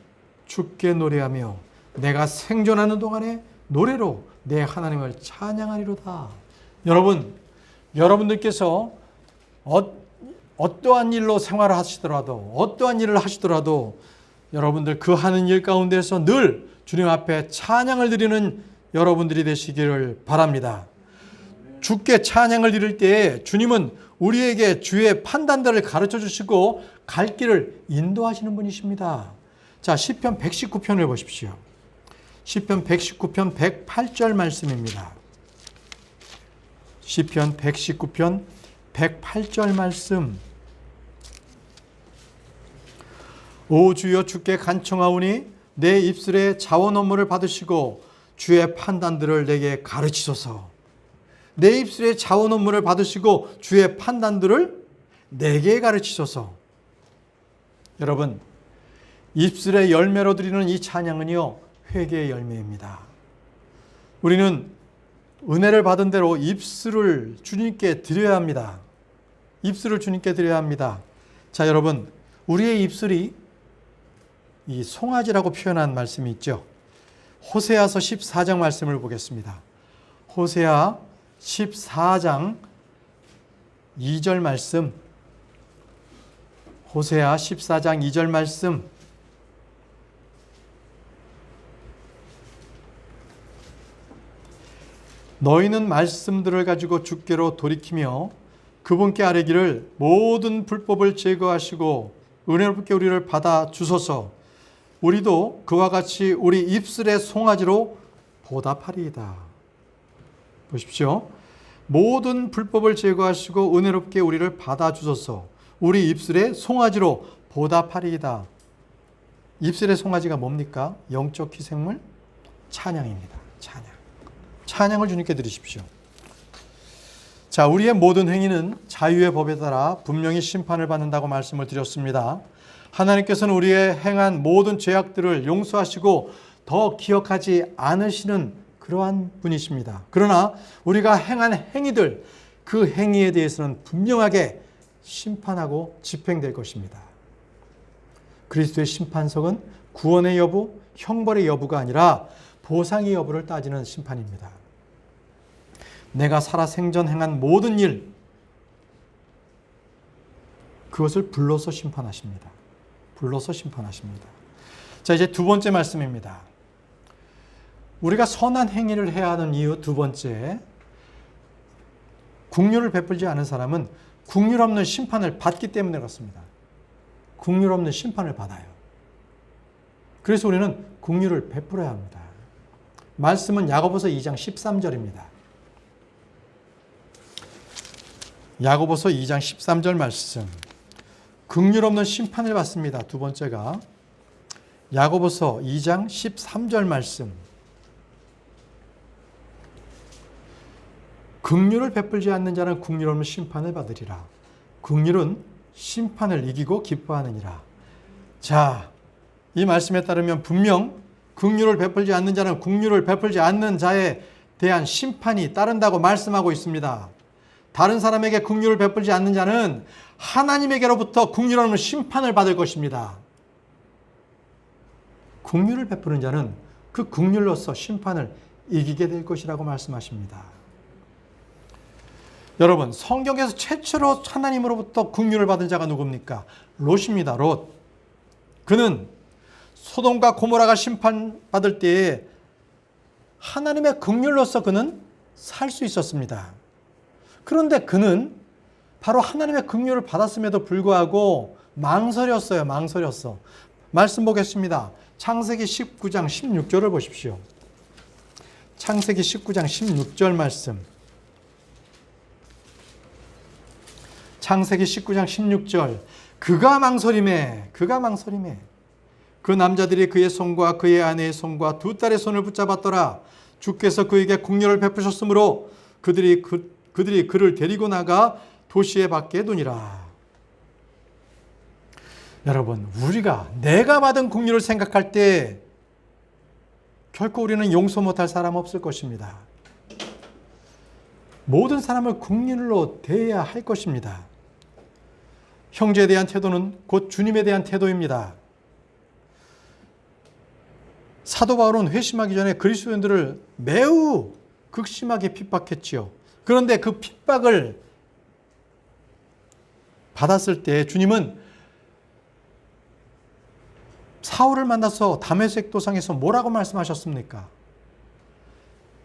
주께 노래하며 내가 생존하는 동안에 노래로 내 하나님을 찬양하리로다. 여러분, 여러분들께서 어떠한 일로 생활을 하시더라도, 어떠한 일을 하시더라도 여러분들 그 하는 일 가운데서 늘 주님 앞에 찬양을 드리는 여러분들이 되시기를 바랍니다. 주께 찬양을 드릴 때에 주님은 우리에게 주의 판단들을 가르쳐 주시고 갈 길을 인도하시는 분이십니다. 자, 시편 119편을 보십시오. 시편 119편 108절 말씀입니다. 시편 119편 108절 말씀. 오 주여, 주께 간청하오니 내 입술의 자원 업무를 받으시고 주의 판단들을 내게 가르치소서. 내 입술의 자원 업무를 받으시고 주의 판단들을 내게 가르치소서. 여러분, 입술의 열매로 드리는 이 찬양은요, 회개의 열매입니다. 우리는 은혜를 받은 대로 입술을 주님께 드려야 합니다. 입술을 주님께 드려야 합니다. 자, 여러분, 우리의 입술이 이 송아지라고 표현한 말씀이 있죠. 호세아서 14장 말씀을 보겠습니다. 호세아 14장 2절 말씀. 호세아 14장 2절 말씀. 너희는 말씀들을 가지고 주께로 돌이키며 그분께 아뢰기를 모든 불법을 제거하시고 은혜롭게 우리를 받아 주소서. 우리도 그와 같이 우리 입술의 송아지로 보답하리이다. 보십시오. 모든 불법을 제거하시고 은혜롭게 우리를 받아 주소서. 우리 입술의 송아지로 보답하리이다. 입술의 송아지가 뭡니까? 영적 희생물? 찬양입니다. 찬양. 찬양을 주님께 드리십시오. 자, 우리의 모든 행위는 자유의 법에 따라 분명히 심판을 받는다고 말씀을 드렸습니다. 하나님께서는 우리의 행한 모든 죄악들을 용서하시고 더 기억하지 않으시는 그러한 분이십니다. 그러나 우리가 행한 행위들, 그 행위에 대해서는 분명하게 심판하고 집행될 것입니다. 그리스도의 심판석은 구원의 여부, 형벌의 여부가 아니라 보상의 여부를 따지는 심판입니다. 내가 살아 생전 행한 모든 일, 그것을 불러서 심판하십니다. 불러서 심판하십니다. 자, 이제 두 번째 말씀입니다. 우리가 선한 행위를 해야 하는 이유 두 번째, 긍휼을 베풀지 않은 사람은 긍휼 없는 심판을 받기 때문에 그렇습니다. 긍휼 없는 심판을 받아요. 그래서 우리는 긍휼을 베풀어야 합니다. 말씀은 야고보서 2장 13절입니다. 야고보서 2장 13절 말씀. 긍휼 없는 심판을 받습니다. 두 번째가 야고보서 2장 13절 말씀. 긍휼을 베풀지 않는 자는 긍휼 없는 심판을 받으리라. 긍휼은 심판을 이기고 기뻐하느니라. 자, 이 말씀에 따르면 분명 긍휼을 베풀지 않는 자는 긍휼을 베풀지 않는 자에 대한 심판이 따른다고 말씀하고 있습니다. 다른 사람에게 긍휼을 베풀지 않는 자는 하나님에게로부터 긍휼 없는 심판을 받을 것입니다. 긍휼을 베푸는 자는 그 긍휼로서 심판을 이기게 될 것이라고 말씀하십니다. 여러분, 성경에서 최초로 하나님으로부터 긍휼을 받은 자가 누굽니까? 롯입니다. 롯. 그는 소돔과 고모라가 심판받을 때에 하나님의 긍휼로서 그는 살 수 있었습니다. 그런데 그는 바로 하나님의 긍휼을 받았음에도 불구하고 망설였어요. 망설였어. 말씀 보겠습니다. 창세기 19장 16절을 보십시오. 창세기 19장 16절 말씀. 창세기 19장 16절. 그가 망설임에 그 남자들이 그의 손과 그의 아내의 손과 두 딸의 손을 붙잡았더라. 주께서 그에게 긍휼을 베푸셨으므로 그들이 그를 데리고 나가 도시의 밖에 두니라. 여러분, 우리가 내가 받은 긍휼을 생각할 때 결코 우리는 용서 못할 사람 없을 것입니다. 모든 사람을 긍휼로 대해야 할 것입니다. 형제에 대한 태도는 곧 주님에 대한 태도입니다. 사도 바울은 회심하기 전에 그리스도인들을 매우 극심하게 핍박했지요. 그런데 그 핍박을 받았을 때 주님은 사울을 만나서 다메섹 도상에서 뭐라고 말씀하셨습니까?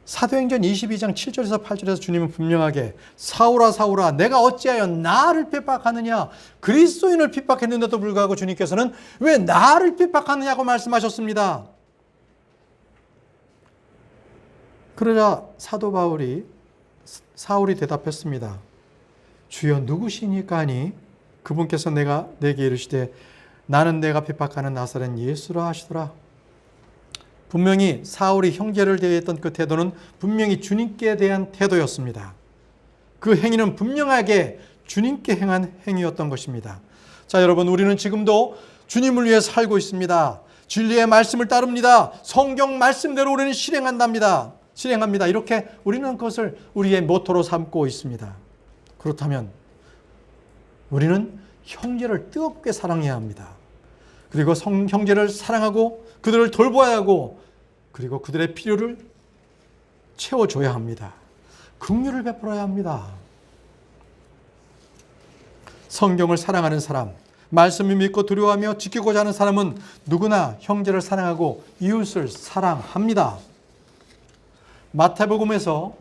사도행전 22장 7절에서 8절에서 주님은 분명하게 사울아 사울아 내가 어찌하여 나를 핍박하느냐. 그리스도인을 핍박했는데도 불구하고 주님께서는 왜 나를 핍박하느냐고 말씀하셨습니다. 그러자 사도 사울이 대답했습니다. 주여 누구시니까 하니 그분께서 내게 이르시되 나는 내가 핍박하는 나사렛 예수라 하시더라. 분명히 사울이 형제를 대했던 그 태도는 분명히 주님께 대한 태도였습니다. 그 행위는 분명하게 주님께 행한 행위였던 것입니다. 자, 여러분, 우리는 지금도 주님을 위해 살고 있습니다. 진리의 말씀을 따릅니다. 성경 말씀대로 우리는 실행합니다. 이렇게 우리는 그것을 우리의 모토로 삼고 있습니다. 그렇다면 우리는 형제를 뜨겁게 사랑해야 합니다. 그리고 형제를 사랑하고 그들을 돌보아야 하고 그리고 그들의 필요를 채워줘야 합니다. 긍휼을 베풀어야 합니다. 성경을 사랑하는 사람, 말씀을 믿고 두려워하며 지키고자 하는 사람은 누구나 형제를 사랑하고 이웃을 사랑합니다. 마태복음에서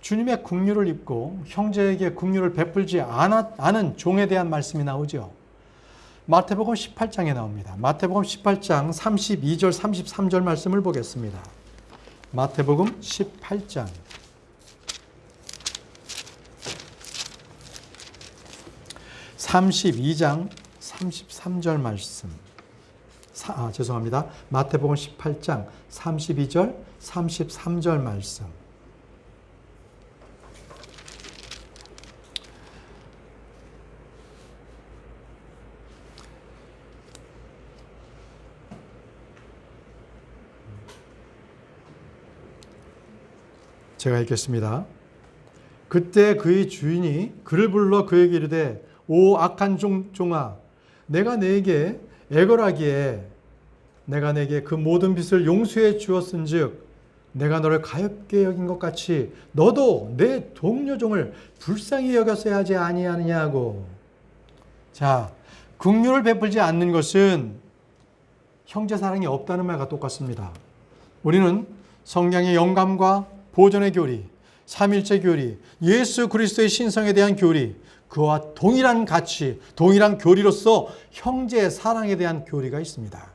주님의 긍휼을 입고 형제에게 긍휼을 베풀지 않은 종에 대한 말씀이 나오죠. 마태복음 18장에 나옵니다. 마태복음 18장 32절 33절 말씀을 보겠습니다. 마태복음 18장 32장 33절 말씀. 죄송합니다. 마태복음 18장 32절 33절 말씀. 제가 읽겠습니다. 그때 그의 주인이 그를 불러 그에게 이르되 오 악한 종아 내가 네게 애걸하기에 내가 네게 그 모든 빚을 용서해 주었은즉 내가 너를 가엾게 여긴 것 같이 너도 내 동료 종을 불쌍히 여겼어야 하지 아니하느냐고. 자, 긍휼을 베풀지 않는 것은 형제 사랑이 없다는 말과 똑같습니다. 우리는 성경의 영감과 보존의 교리, 삼일체 교리, 예수 그리스도의 신성에 대한 교리, 그와 동일한 가치, 동일한 교리로서 형제 사랑에 대한 교리가 있습니다.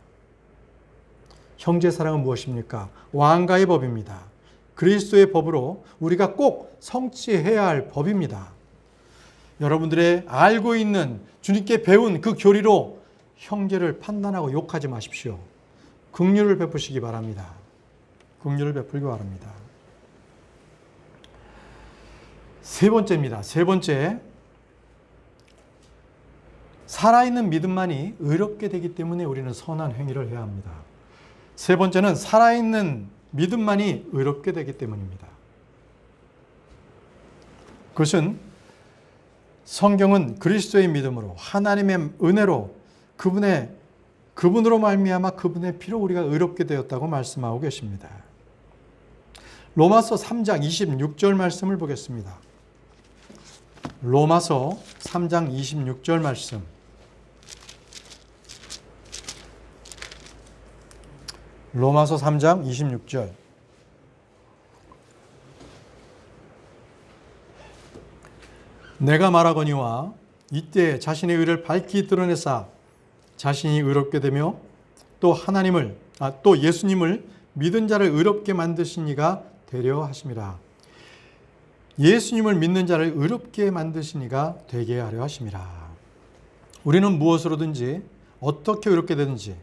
형제 사랑은 무엇입니까? 왕가의 법입니다. 그리스도의 법으로 우리가 꼭 성취해야 할 법입니다. 여러분들의 알고 있는 주님께 배운 그 교리로 형제를 판단하고 욕하지 마십시오. 긍휼을 베푸시기 바랍니다. 긍휼을 베풀기 바랍니다. 세 번째입니다. 세 번째, 살아있는 믿음만이 의롭게 되기 때문에 우리는 선한 행위를 해야 합니다. 세 번째는 살아있는 믿음만이 의롭게 되기 때문입니다. 그것은 성경은 그리스도의 믿음으로 하나님의 은혜로 그분으로 말미암아 그분의 피로 우리가 의롭게 되었다고 말씀하고 계십니다. 로마서 3장 26절 말씀을 보겠습니다. 로마서 3장 26절 말씀. 로마서 3장 26절. 내가 말하거니와 이때 자신의 의를 밝히 드러내사 자신이 의롭게 되며 또 예수님을 믿은 자를 의롭게 만드신 이가 되려 하심이라. 예수님을 믿는 자를 의롭게 만드신 이가 되게 하려 하심이라. 우리는 무엇으로든지 어떻게 의롭게 되든지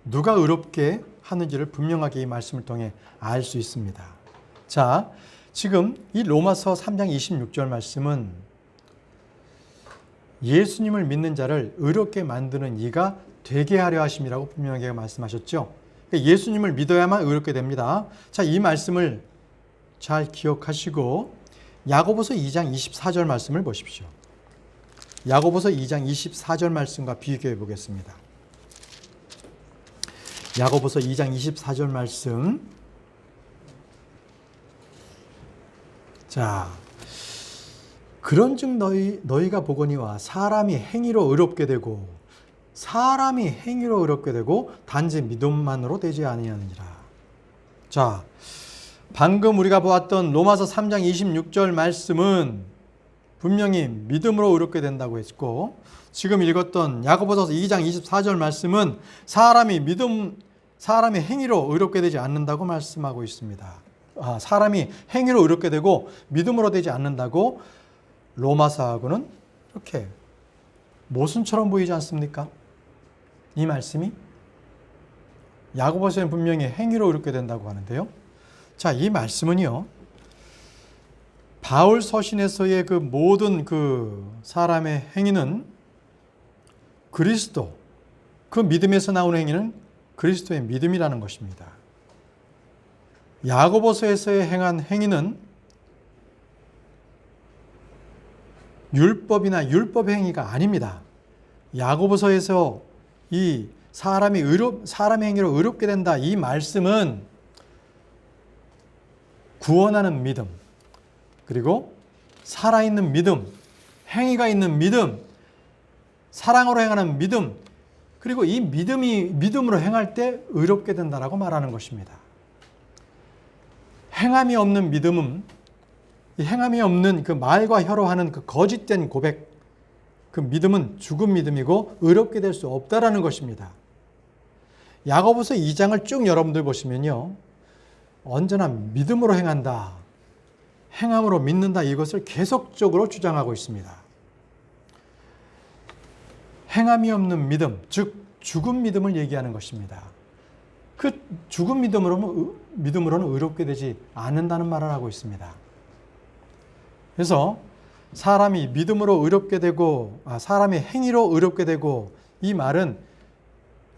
누가 의롭게 하는지를 분명하게 이 말씀을 통해 알 수 있습니다. 자, 지금 이 로마서 3장 26절 말씀은 예수님을 믿는 자를 의롭게 만드는 이가 되게 하려 하심이라고 분명하게 말씀하셨죠. 예수님을 믿어야만 의롭게 됩니다. 자, 이 말씀을 잘 기억하시고 야고보서 2장 24절 말씀을 보십시오. 야고보서 2장 24절 말씀과 비교해 보겠습니다. 야고보서 2장 24절 말씀. 자, 그런즉 너희가 보거니와 사람이 행위로 의롭게 되고 단지 믿음만으로 되지 아니하느니라. 자, 방금 우리가 보았던 로마서 3장 26절 말씀은 분명히 믿음으로 의롭게 된다고 했고, 지금 읽었던 야고보서 2장 24절 말씀은 사람이 행위로 의롭게 되지 않는다고 말씀하고 있습니다. 사람이 행위로 의롭게 되고 믿음으로 되지 않는다고 로마서하고는 이렇게 모순처럼 보이지 않습니까? 이 말씀이 야고보서는 분명히 행위로 의롭게 된다고 하는데요. 자, 이 말씀은요, 바울 서신에서의 그 모든 그 사람의 행위는 그리스도, 그 믿음에서 나오는 행위는 그리스도의 믿음이라는 것입니다. 야고보서에서의 행한 행위는 율법이나 율법 행위가 아닙니다. 야고보서에서 이 사람의 행위로 의롭게 된다, 이 말씀은 구원하는 믿음, 그리고 살아있는 믿음, 행위가 있는 믿음, 사랑으로 행하는 믿음, 그리고 이 믿음으로 행할 때 의롭게 된다라고 말하는 것입니다. 행함이 없는 믿음은 이 행함이 없는 그 말과 혀로 하는 그 거짓된 고백, 그 믿음은 죽은 믿음이고 의롭게 될 수 없다라는 것입니다. 야고보서 2장을 쭉 여러분들 보시면요, 언제나 믿음으로 행한다, 행함으로 믿는다, 이것을 계속적으로 주장하고 있습니다. 행함이 없는 믿음, 즉 죽은 믿음을 얘기하는 것입니다. 그 죽은 믿음으로는 의롭게 되지 않는다는 말을 하고 있습니다. 그래서 사람이 믿음으로 의롭게 되고, 사람이 행위로 의롭게 되고, 이 말은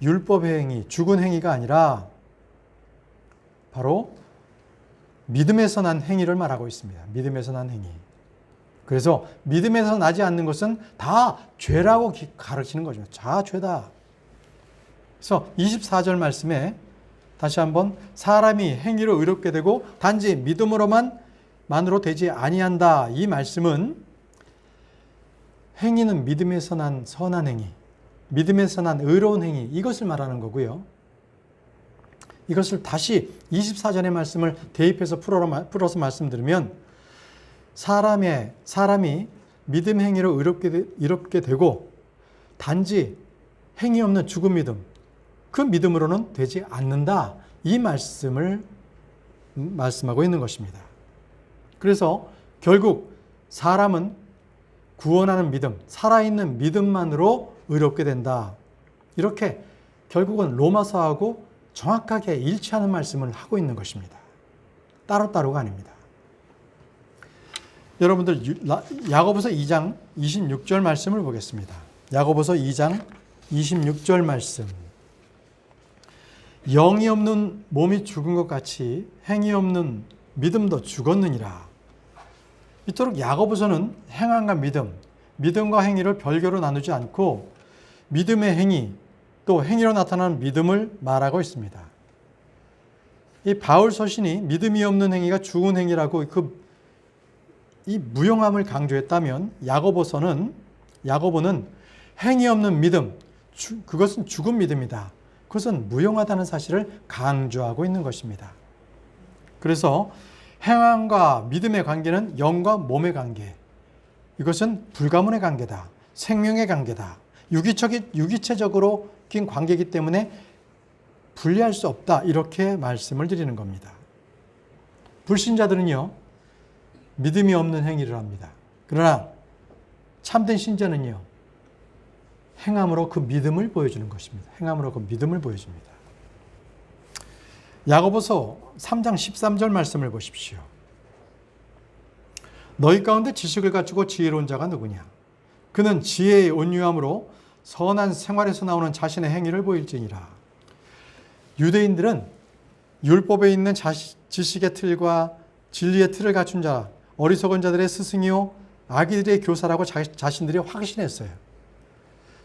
율법의 행위, 죽은 행위가 아니라 바로 믿음에서 난 행위를 말하고 있습니다. 믿음에서 난 행위. 그래서 믿음에서 나지 않는 것은 다 죄라고 가르치는 거죠. 다 죄다. 그래서 24절 말씀에 다시 한번 사람이 행위로 의롭게 되고 단지 믿음으로만으로 되지 아니한다. 이 말씀은 행위는 믿음에서 난 선한 행위, 믿음에서 난 의로운 행위, 이것을 말하는 거고요. 이것을 다시 24절의 말씀을 대입해서 풀어서 말씀드리면 사람이 믿음 행위로 의롭게 되고 단지 행위 없는 죽은 믿음, 그 믿음으로는 되지 않는다. 이 말씀을 말씀하고 있는 것입니다. 그래서 결국 사람은 구원하는 믿음, 살아있는 믿음만으로 의롭게 된다. 이렇게 결국은 로마서하고 정확하게 일치하는 말씀을 하고 있는 것입니다. 따로따로가 아닙니다. 여러분들 야고보서 2장 26절 말씀을 보겠습니다. 야고보서 2장 26절 말씀. 영이 없는 몸이 죽은 것 같이 행위 없는 믿음도 죽었느니라. 이토록 야고보서는 행함과 믿음과 행위를 별개로 나누지 않고 믿음의 행위, 또 행위로 나타나는 믿음을 말하고 있습니다. 이 바울 서신이 믿음이 없는 행위가 죽은 행위라고 이 무용함을 강조했다면 야고보는 행위 없는 믿음, 그것은 죽은 믿음이다. 그것은 무용하다는 사실을 강조하고 있는 것입니다. 그래서 행함과 믿음의 관계는 영과 몸의 관계, 이것은 불가문의 관계다. 생명의 관계다. 유기체적으로 낀 관계이기 때문에 분리할 수 없다. 이렇게 말씀을 드리는 겁니다. 불신자들은요, 믿음이 없는 행위를 합니다. 그러나 참된 신자는요, 행함으로 그 믿음을 보여주는 것입니다. 행함으로 그 믿음을 보여줍니다. 야고보서 3장 13절 말씀을 보십시오. 너희 가운데 지식을 갖추고 지혜로운 자가 누구냐? 그는 지혜의 온유함으로 선한 생활에서 나오는 자신의 행위를 보일지니라. 유대인들은 율법에 있는 지식의 틀과 진리의 틀을 갖춘 자, 어리석은 자들의 스승이요 아기들의 교사라고 자신들이 확신했어요.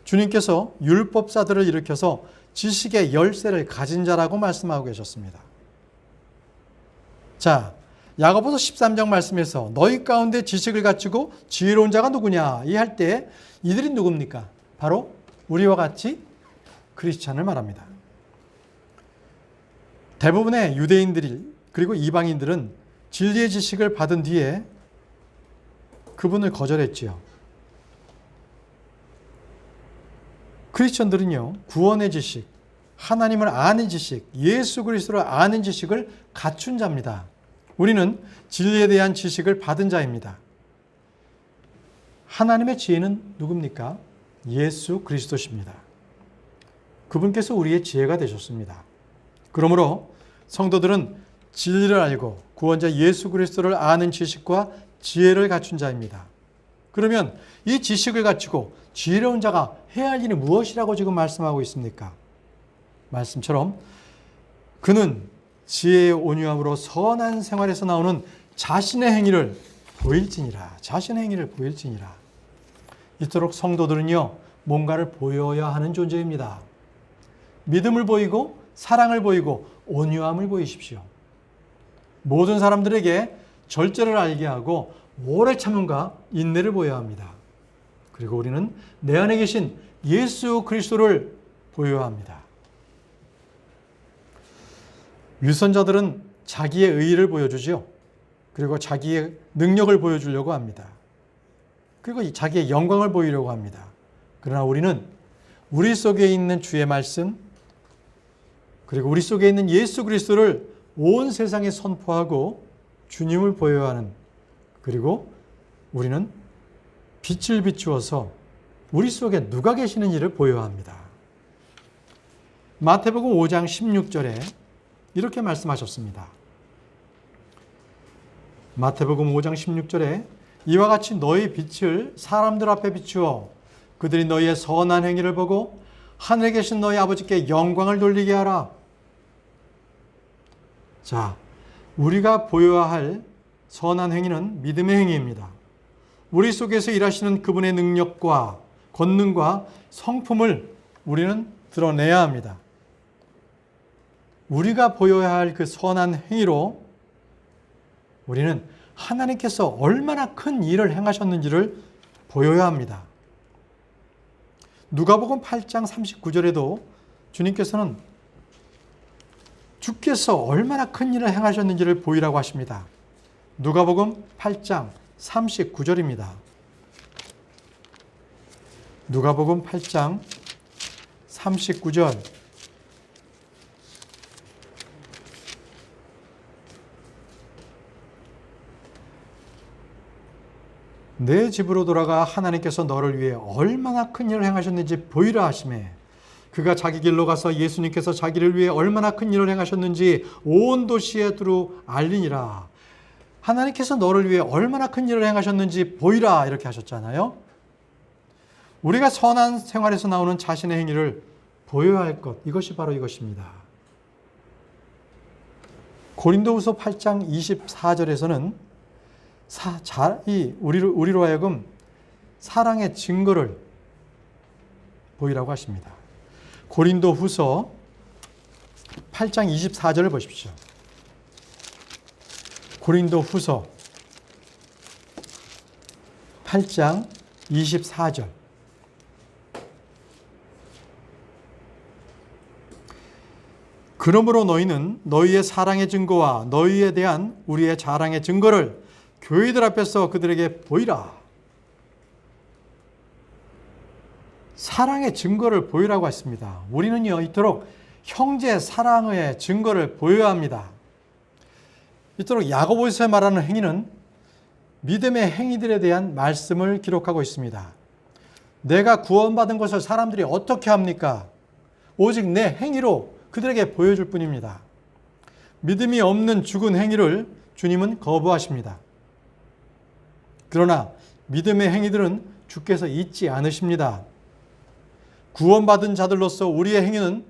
주님께서 율법사들을 일으켜서 지식의 열쇠를 가진 자라고 말씀하고 계셨습니다. 자, 야고보서 13장 말씀에서 너희 가운데 지식을 갖추고 지혜로운 자가 누구냐? 이 할 때 이들이 누굽니까? 바로 우리와 같이 크리스찬을 말합니다. 대부분의 유대인들이 그리고 이방인들은 진리의 지식을 받은 뒤에 그분을 거절했지요. 크리스천들은요, 구원의 지식, 하나님을 아는 지식, 예수 그리스도를 아는 지식을 갖춘 자입니다. 우리는 진리에 대한 지식을 받은 자입니다. 하나님의 지혜는 누굽니까? 예수 그리스도십니다. 그분께서 우리의 지혜가 되셨습니다. 그러므로 성도들은 진리를 알고 구원자 예수 그리스도를 아는 지식과 지혜를 갖춘 자입니다. 그러면 이 지식을 갖추고 지혜로운 자가 해야 할 일이 무엇이라고 지금 말씀하고 있습니까? 말씀처럼 그는 지혜의 온유함으로 선한 생활에서 나오는 자신의 행위를 보일지니라. 자신의 행위를 보일지니라. 이토록 성도들은요, 뭔가를 보여야 하는 존재입니다. 믿음을 보이고 사랑을 보이고 온유함을 보이십시오. 모든 사람들에게 절제를 알게 하고 오래 참음과 인내를 보여야 합니다. 그리고 우리는 내 안에 계신 예수 그리스도를 보여야 합니다. 위선자들은 자기의 의의를 보여주지요. 그리고 자기의 능력을 보여주려고 합니다. 그리고 자기의 영광을 보이려고 합니다. 그러나 우리는 우리 속에 있는 주의 말씀, 그리고 우리 속에 있는 예수 그리스도를 온 세상에 선포하고 주님을 보여야 하는, 그리고 우리는 빛을 비추어서 우리 속에 누가 계시는지를 보여야 합니다. 마태복음 5장 16절에 이렇게 말씀하셨습니다. 마태복음 5장 16절에 이와 같이 너희 빛을 사람들 앞에 비추어 그들이 너희의 선한 행위를 보고 하늘에 계신 너희 아버지께 영광을 돌리게 하라. 자, 우리가 보여야 할 선한 행위는 믿음의 행위입니다. 우리 속에서 일하시는 그분의 능력과 권능과 성품을 우리는 드러내야 합니다. 우리가 보여야 할 그 선한 행위로 우리는 하나님께서 얼마나 큰 일을 행하셨는지를 보여야 합니다. 누가복음 8장 39절에도 주님께서는 주께서 얼마나 큰 일을 행하셨는지를 보이라고 하십니다. 누가복음 8장 39절입니다. 누가복음 8장 39절. 내 집으로 돌아가 하나님께서 너를 위해 얼마나 큰 일을 행하셨는지 보이라 하시매 그가 자기 길로 가서 예수님께서 자기를 위해 얼마나 큰 일을 행하셨는지 온 도시에 두루 알리니라. 하나님께서 너를 위해 얼마나 큰 일을 행하셨는지 보이라 이렇게 하셨잖아요. 우리가 선한 생활에서 나오는 자신의 행위를 보여야 할 것, 이것이 바로 이것입니다. 고린도후서 8장 24절에서는 우리로 하여금 사랑의 증거를 보이라고 하십니다. 고린도후서 8장 24절을 보십시오. 고린도후서 8장 24절. 그러므로 너희는 너희의 사랑의 증거와 너희에 대한 우리의 자랑의 증거를 교회들 앞에서 그들에게 보이라. 사랑의 증거를 보이라고 했습니다. 우리는요, 이토록 형제 사랑의 증거를 보여야 합니다. 이토록 야고보서에 말하는 행위는 믿음의 행위들에 대한 말씀을 기록하고 있습니다. 내가 구원받은 것을 사람들이 어떻게 합니까? 오직 내 행위로 그들에게 보여줄 뿐입니다. 믿음이 없는 죽은 행위를 주님은 거부하십니다. 그러나 믿음의 행위들은 주께서 잊지 않으십니다. 구원받은 자들로서 우리의 행위는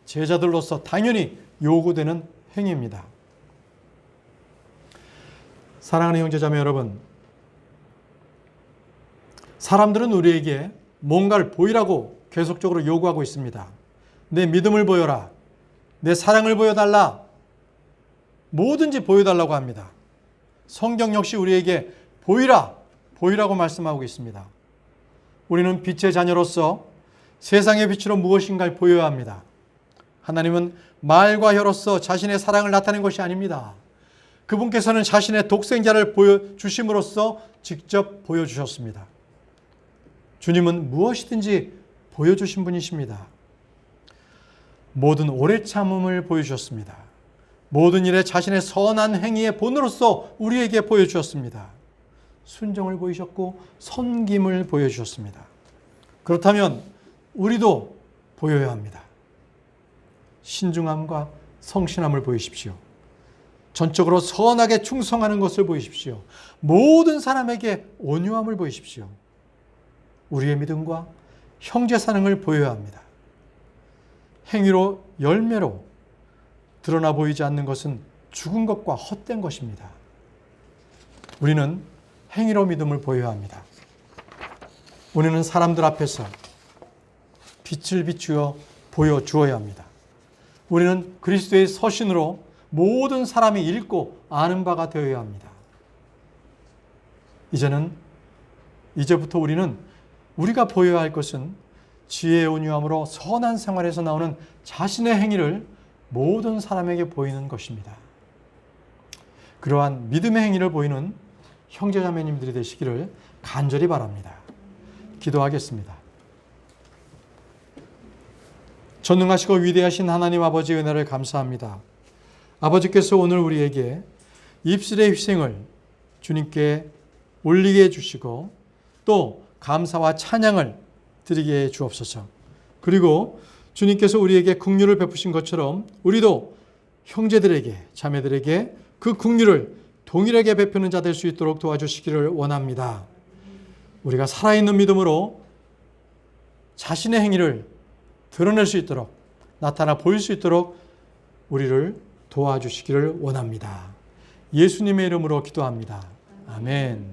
제자들로서 당연히 요구되는 행위입니다. 사랑하는 형제자매 여러분, 사람들은 우리에게 뭔가를 보이라고 계속적으로 요구하고 있습니다. 내 믿음을 보여라. 내 사랑을 보여달라. 뭐든지 보여달라고 합니다. 성경 역시 우리에게 보이라고 말씀하고 있습니다. 우리는 빛의 자녀로서 세상의 빛으로 무엇인가를 보여야 합니다. 하나님은 말과 혀로서 자신의 사랑을 나타낸 것이 아닙니다. 그분께서는 자신의 독생자를 보여주심으로써 직접 보여주셨습니다. 주님은 무엇이든지 보여주신 분이십니다. 모든 오래 참음을 보여주셨습니다. 모든 일에 자신의 선한 행위의 본으로서 우리에게 보여주셨습니다. 순종을 보이셨고 섬김을 보여주셨습니다. 그렇다면 우리도 보여야 합니다. 신중함과 성실함을 보이십시오. 전적으로 선하게 충성하는 것을 보이십시오. 모든 사람에게 온유함을 보이십시오. 우리의 믿음과 형제 사랑을 보여야 합니다. 행위로 열매로 드러나 보이지 않는 것은 죽은 것과 헛된 것입니다. 우리는 행위로 믿음을 보여야 합니다. 우리는 사람들 앞에서 빛을 비추어 보여주어야 합니다. 우리는 그리스도의 서신으로 모든 사람이 읽고 아는 바가 되어야 합니다. 이제부터 우리는 우리가 보여야 할 것은 지혜의 온유함으로 선한 생활에서 나오는 자신의 행위를 모든 사람에게 보이는 것입니다. 그러한 믿음의 행위를 보이는 형제자매님들이 되시기를 간절히 바랍니다. 기도하겠습니다. 전능하시고 위대하신 하나님 아버지 은혜를 감사합니다. 아버지께서 오늘 우리에게 입술의 희생을 주님께 올리게 해주시고 또 감사와 찬양을 드리게 해 주옵소서. 그리고 주님께서 우리에게 긍휼을 베푸신 것처럼 우리도 형제들에게 자매들에게 그 긍휼을 동일하게 베푸는 자 될 수 있도록 도와주시기를 원합니다. 우리가 살아있는 믿음으로 자신의 행위를 드러낼 수 있도록 나타나 보일 수 있도록 우리를 도와주시기를 원합니다. 예수님의 이름으로 기도합니다. 아멘.